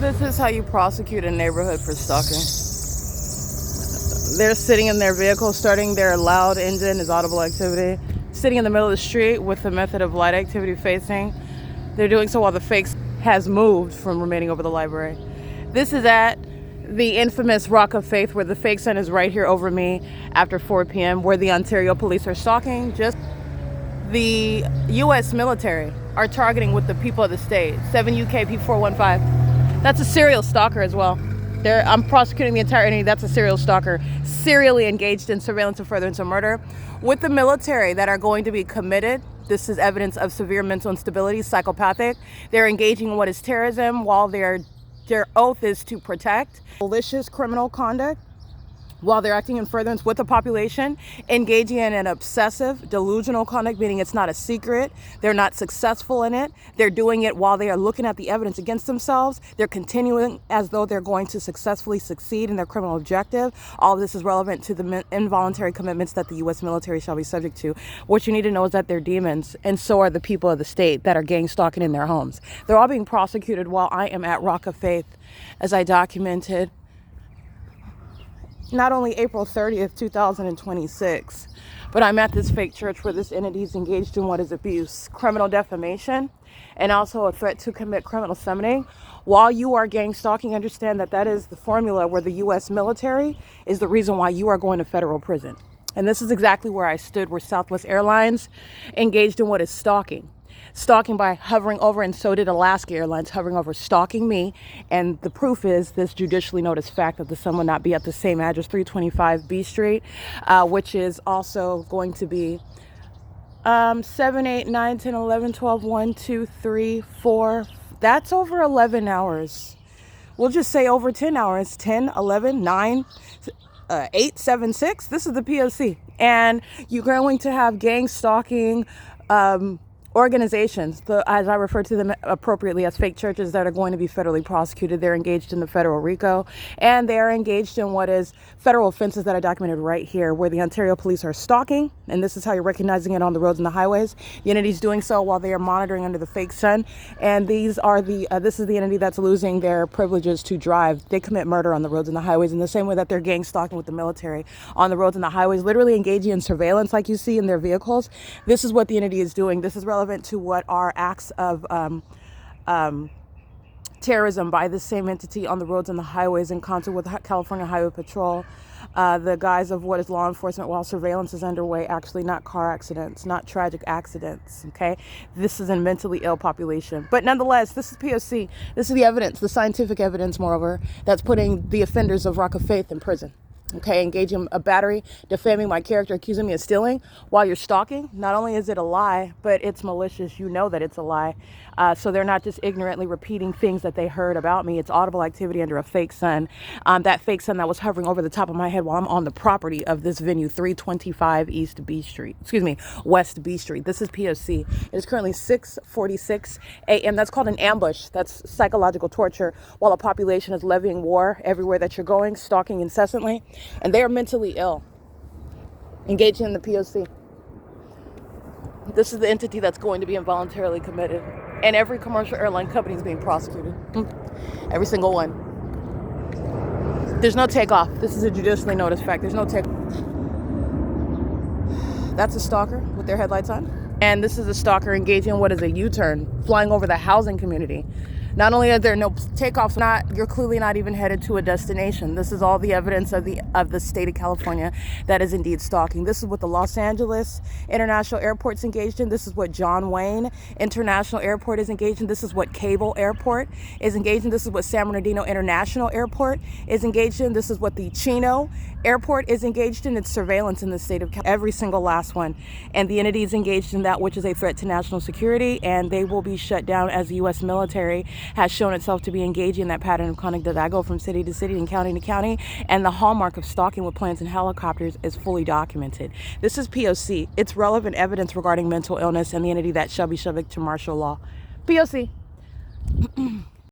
This is how you prosecute a neighborhood for stalking. They're sitting in their vehicle, starting their loud engine is audible activity, sitting in the middle of the street with the method of light activity facing. They're doing so while the fake has moved from remaining over the library. This is at the infamous Rock of Faith, where the fake sun is right here over me after 4 p.m., where the Ontario police are stalking. Just the U.S. military are targeting with the people of the state. 7 UK P415. That's a serial stalker as well. I'm prosecuting the entire entity. That's a serial stalker, serially engaged in surveillance and furtherance of murder with the military that are going to be committed. This is evidence of severe mental instability, psychopathic. They're engaging in what is terrorism while their oath is to protect. Malicious criminal conduct while they're acting in furtherance with the population, engaging in an obsessive, delusional conduct, meaning it's not a secret. They're not successful in it. They're doing it while they are looking at the evidence against themselves. They're continuing as though they're going to successfully succeed in their criminal objective. All of this is relevant to the involuntary commitments that the U.S. military shall be subject to. What you need to know is that they're demons, and so are the people of the state that are gang stalking in their homes. They're all being prosecuted while I am at Rock of Faith, as I documented not only April 30th, 2026, but I'm at this fake church where this entity is engaged in what is abuse, criminal defamation, and also a threat to commit criminal summoning. While you are gang stalking, understand that that is the formula where the U.S. military is the reason why you are going to federal prison. And this is exactly where I stood, where Southwest Airlines engaged in what is stalking. Stalking by hovering over, and so did Alaska Airlines, hovering over, stalking me. And the proof is this judicially noticed fact that the sun will not be at the same address, 325 B Street, which is also going to be 7, 8, 9, 10, 11, 12, 1, 2, 3, 4. That's over 11 hours. We'll just say over 10 hours, 10, 11, 9, 8, 7, 6. This is the P.O.C. And you're going to have gang stalking organizations, as I refer to them appropriately as fake churches, that are going to be federally prosecuted. They're engaged in the federal RICO, and they are engaged in what is federal offenses that are documented right here, where the Ontario police are stalking, and this is how you're recognizing it on the roads and the highways. The entity's doing so while they are monitoring under the fake sun, and these are this is the entity that's losing their privileges to drive. They commit murder on the roads and the highways in the same way that they're gang stalking with the military on the roads and the highways, literally engaging in surveillance like you see in their vehicles. This is what the entity is doing. This is relevant to what are acts of terrorism by the same entity on the roads and the highways in concert with California Highway Patrol, the guise of what is law enforcement while surveillance is underway. Actually, not car accidents, not tragic accidents, okay? This is a mentally ill population. But nonetheless, this is P.O.C. This is the evidence, the scientific evidence, moreover, that's putting the offenders of Rock of Faith in prison. Okay, engaging a battery, defaming my character, accusing me of stealing while you're stalking. Not only is it a lie, but it's malicious. You know that it's a lie. So they're not just ignorantly repeating things that they heard about me. It's audible activity under a fake sun. That fake sun that was hovering over the top of my head while I'm on the property of this venue, 325 West B Street. This is P.O.C. It is currently 6:46 a.m. That's called an ambush. That's psychological torture while a population is levying war everywhere that you're going, stalking incessantly. And they are mentally ill, engaging in the P.O.C. This is the entity that's going to be involuntarily committed. And every commercial airline company is being prosecuted. Every single one. There's no takeoff. This is a judicially noticed fact. There's no takeoff. That's a stalker with their headlights on. And this is a stalker engaging in what is a U-turn, flying over the housing community. Not only are there no takeoffs, you're clearly not even headed to a destination. This is all the evidence of the state of California that is indeed stalking. This is what the Los Angeles International Airport's engaged in. This is what John Wayne International Airport is engaged in. This is what Cable Airport is engaged in. This is what San Bernardino International Airport is engaged in. This is what the Chino Airport is engaged in. It's surveillance in the state of California, every single last one. And the entity is engaged in that which is a threat to national security, and they will be shut down as the U.S. military has shown itself to be engaging in that pattern of conduct that I go from city to city and county to county, and the hallmark of stalking with planes and helicopters is fully documented. This is P.O.C. It's relevant evidence regarding mental illness and the entity that shall be subject to martial law. P.O.C.